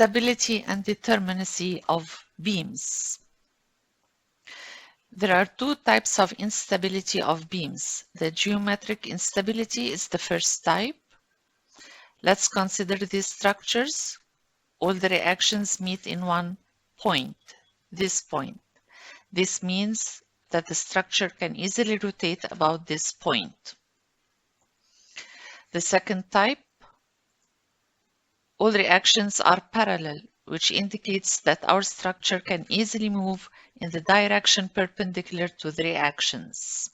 Instability and determinacy of beams. There are two types of instability of beams. The geometric instability is the first type. Let's consider these structures. All the reactions meet in one point, this point. This means that the structure can easily rotate about this point. The second type, all reactions are parallel, which indicates that our structure can easily move in the direction perpendicular to the reactions.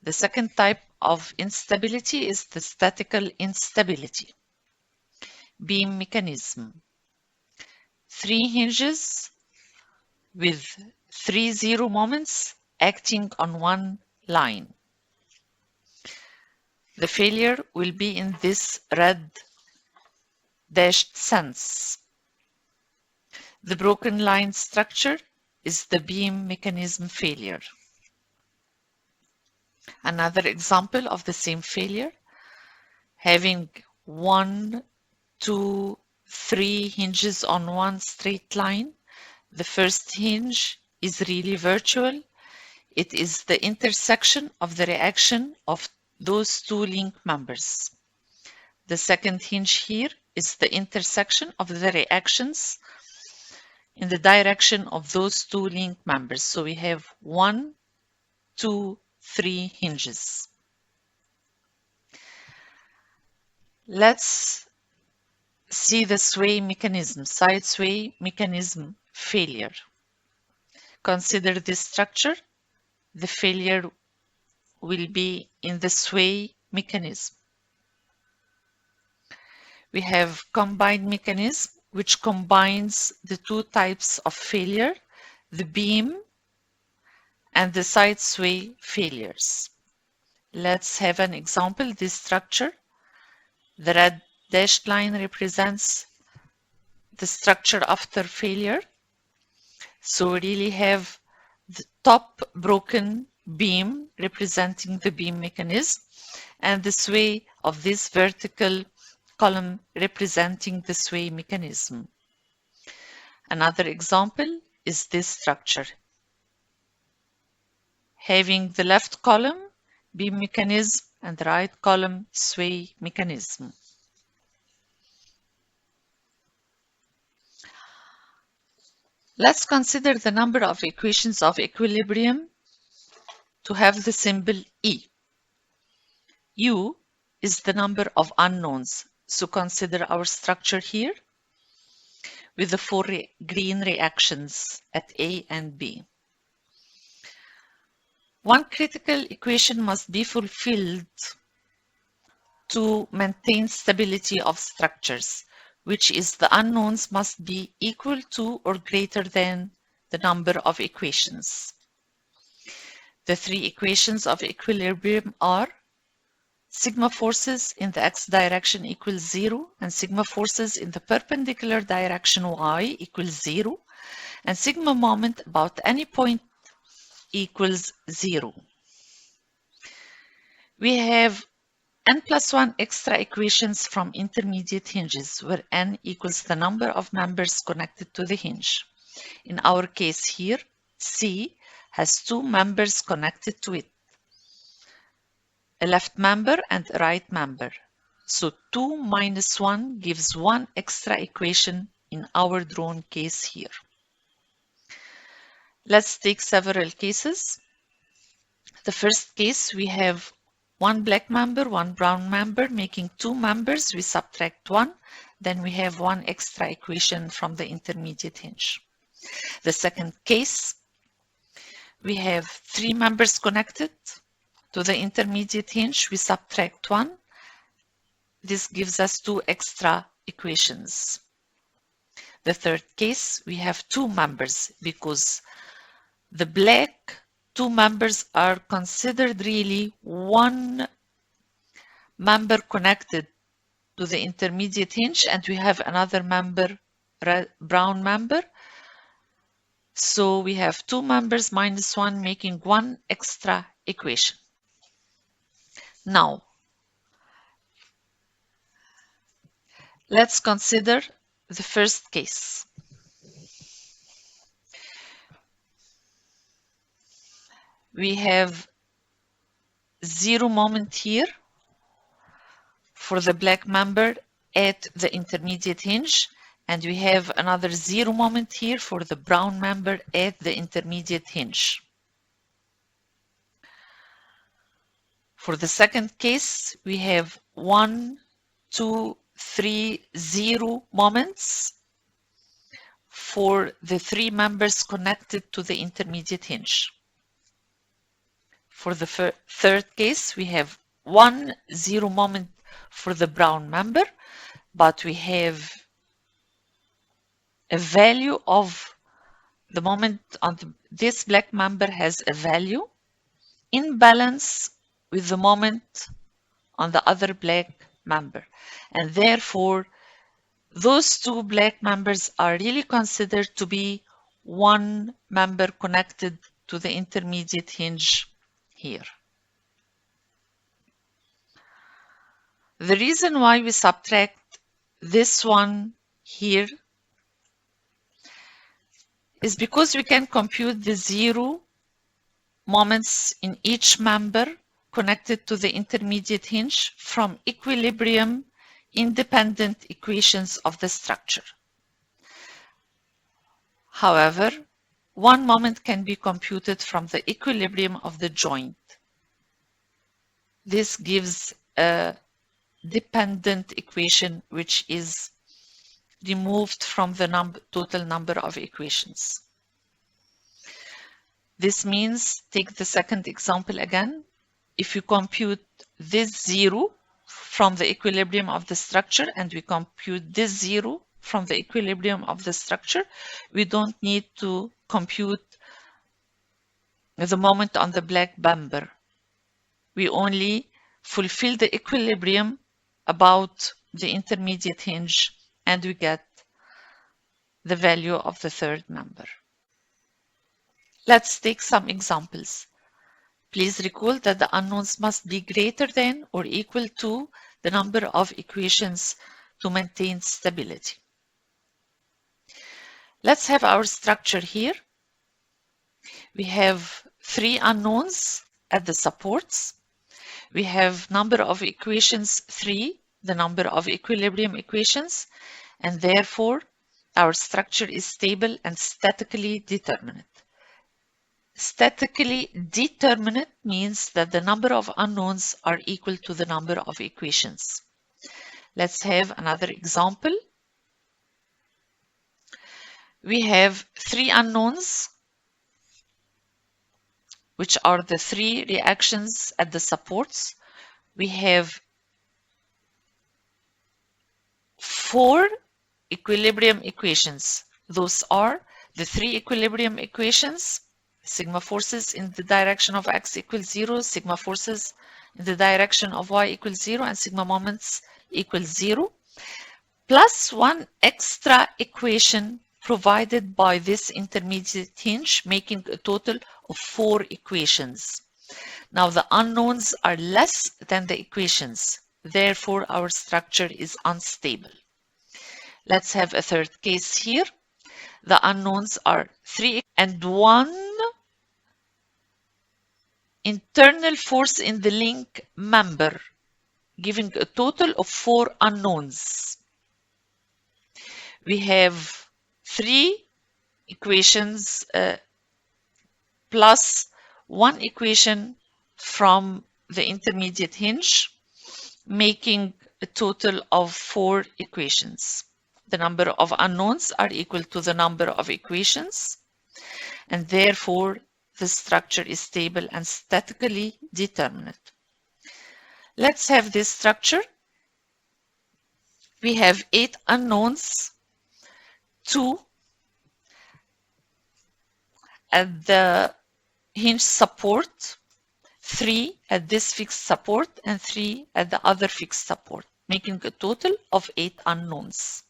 The second type of instability is the statical instability. Beam mechanism. 3 hinges with 3 zero moments acting on one line. The failure will be in this red dashed sense. The broken line structure is the beam mechanism failure. Another example of the same failure, having 1, 2, 3 hinges on one straight line. The first hinge is really virtual. It is the intersection of the reaction of those two link members. The second hinge here is the intersection of the reactions in the direction of those two link members. So we have 1, 2, 3 hinges. Let's see the sway mechanism, side sway mechanism failure. Consider this structure. The failure will be in the sway mechanism. We have combined mechanism, which combines the two types of failure, the beam and the side sway failures. Let's have an example. This structure, the red dashed line represents the structure after failure. So we really have the top broken beam representing the beam mechanism and the sway of this vertical column representing the sway mechanism. Another example is this structure, having the left column beam mechanism and the right column sway mechanism. Let's consider the number of equations of equilibrium to have the symbol E. U is the number of unknowns. So consider our structure here with the 4 green reactions at A and B. One critical equation must be fulfilled to maintain stability of structures, which is the unknowns must be equal to or greater than the number of equations. The 3 equations of equilibrium are sigma forces in the x direction equals 0 and sigma forces in the perpendicular direction y equals 0 and sigma moment about any point equals 0. We have n plus 1 extra equations from intermediate hinges where n equals the number of members connected to the hinge. In our case here, C has 2 members connected to it, a left member and a right member. So 2 minus 1 gives 1 extra equation in our drawn case here. Let's take several cases. The first case, we have 1 black member, 1 brown member, making 2 members. We subtract 1, then we have 1 extra equation from the intermediate hinge. The second case, we have 3 members connected to the intermediate hinge. We subtract 1. This gives us 2 extra equations. The third case, we have 2 members because the black 2 members are considered really 1 member connected to the intermediate hinge, and we have another member, brown member. So we have 2 members minus 1 making 1 extra equation. Now, let's consider the first case. We have 0 moment here for the black member at the intermediate hinge, and we have another 0 moment here for the brown member at the intermediate hinge. For the second case, we have 1, 2, 3, 0 moments for the 3 members connected to the intermediate hinge. For the third case, we have 1, 0 moment for the brown member, but we have a value of the moment on this black member has a value in balance with the moment on the other black member. And therefore, those 2 black members are really considered to be 1 member connected to the intermediate hinge here. The reason why we subtract this one here is because we can compute the 0 moments in each member connected to the intermediate hinge from equilibrium independent equations of the structure. However, 1 moment can be computed from the equilibrium of the joint. This gives a dependent equation which is removed from the total number of equations. This means, take the second example again. If you compute this 0 from the equilibrium of the structure and we compute this 0 from the equilibrium of the structure, we don't need to compute the moment on the black member. We only fulfill the equilibrium about the intermediate hinge and we get the value of the third member. Let's take some examples. Please recall that the unknowns must be greater than or equal to the number of equations to maintain stability. Let's have our structure here. We have 3 unknowns at the supports. We have number of equations 3, the number of equilibrium equations, and therefore our structure is stable and statically determinate. Statically determinate means that the number of unknowns are equal to the number of equations. Let's have another example. We have 3 unknowns, which are the 3 reactions at the supports. We have 4 equilibrium equations. Those are the 3 equilibrium equations: sigma forces in the direction of x equals 0, sigma forces in the direction of y equals 0, and sigma moments equals 0, plus 1 extra equation provided by this intermediate hinge, making a total of 4 equations. Now the unknowns are less than the equations, therefore our structure is unstable. Let's have a third case here. The unknowns are 3 and 1 internal force in the link member, giving a total of 4 unknowns. We have 3 equations plus 1 equation from the intermediate hinge, making a total of 4 equations. The number of unknowns are equal to the number of equations, and therefore the structure is stable and statically determinate. Let's have this structure. We have 8 unknowns, 2 at the hinge support, 3 at this fixed support, and 3 at the other fixed support, making a total of 8 unknowns.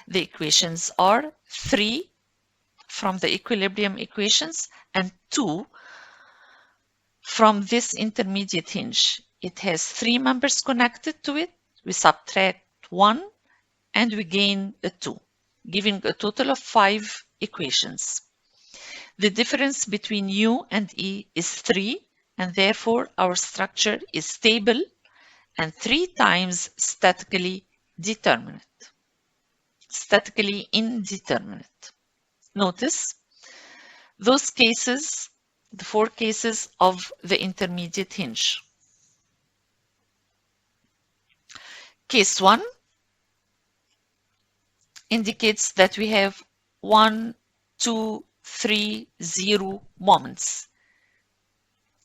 The equations are 3 from the equilibrium equations and 2 from this intermediate hinge. It has 3 members connected to it. We subtract 1 and we gain a 2. giving a total of 5 equations. The difference between U and E is 3, and therefore our structure is stable and 3 times statically indeterminate. Notice those cases, the 4 cases of the intermediate hinge. Case 1 indicates that we have 1, 2, 3, 0 moments.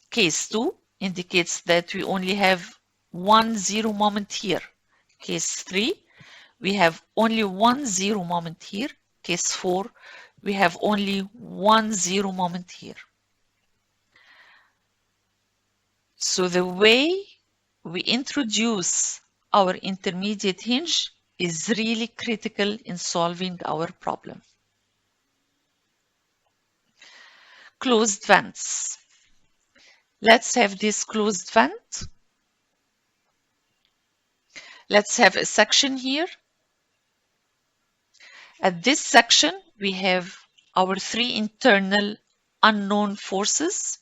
Case 2 indicates that we only have 1 0 moment here. Case 3, we have only 1 0 moment here. Case 4, we have only 1 0 moment here. So the way we introduce our intermediate hinge is really critical in solving our problem. Closed vents. Let's have this closed vent. Let's have a section here. At this section, we have our 3 internal unknown forces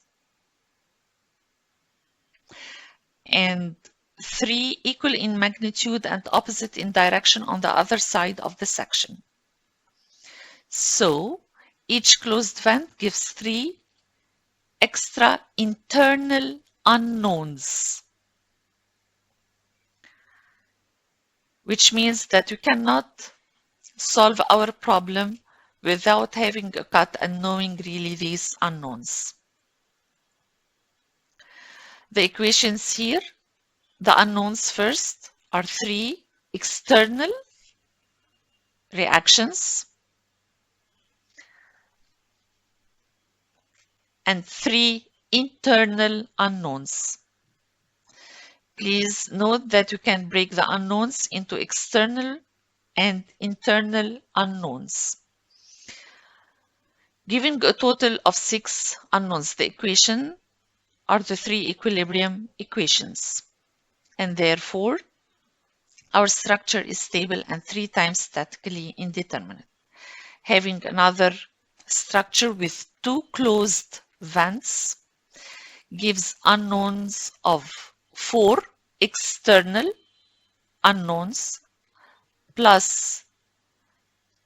and 3 equal in magnitude and opposite in direction on the other side of the section. So each closed vent gives 3 extra internal unknowns, which means that we cannot solve our problem without having a cut and knowing really these unknowns. The equations here, the unknowns first, are 3 external reactions and 3 internal unknowns. Please note that you can break the unknowns into external and internal unknowns, giving a total of 6 unknowns. The equation are the 3 equilibrium equations, and therefore our structure is stable and 3 times statically indeterminate. Having another structure with 2 closed vents gives unknowns of 4 external unknowns plus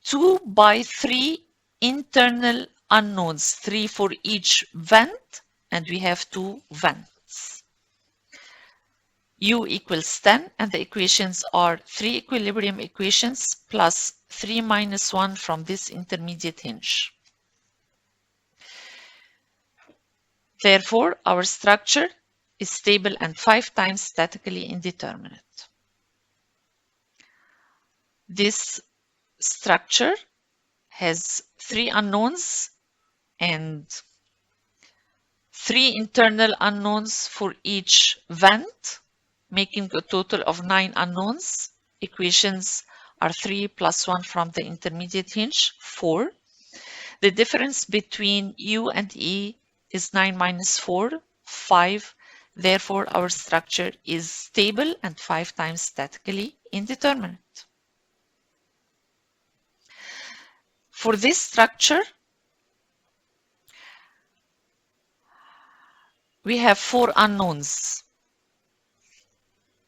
2 by 3 internal unknowns, 3 for each vent, and we have 2 vents. U equals 10, and the equations are 3 equilibrium equations plus 3 minus 1 from this intermediate hinge. Therefore, our structure is stable and 5 times statically indeterminate. This structure has 3 unknowns and 3 internal unknowns for each vent, making a total of 9 unknowns. Equations are 3 plus 1 from the intermediate hinge, 4. The difference between U and E is 9 minus 4, 5. Therefore, our structure is stable and 5 times statically indeterminate. For this structure, we have 4 unknowns,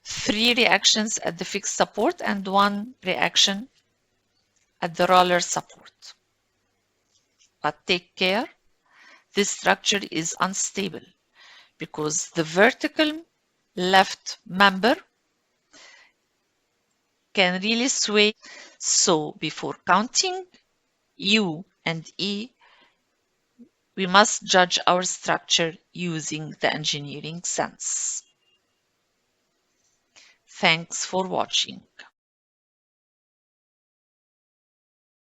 3 reactions at the fixed support and 1 reaction at the roller support. But take care, this structure is unstable because the vertical left member can really sway. So before counting U and E, we must judge our structure using the engineering sense. Thanks for watching.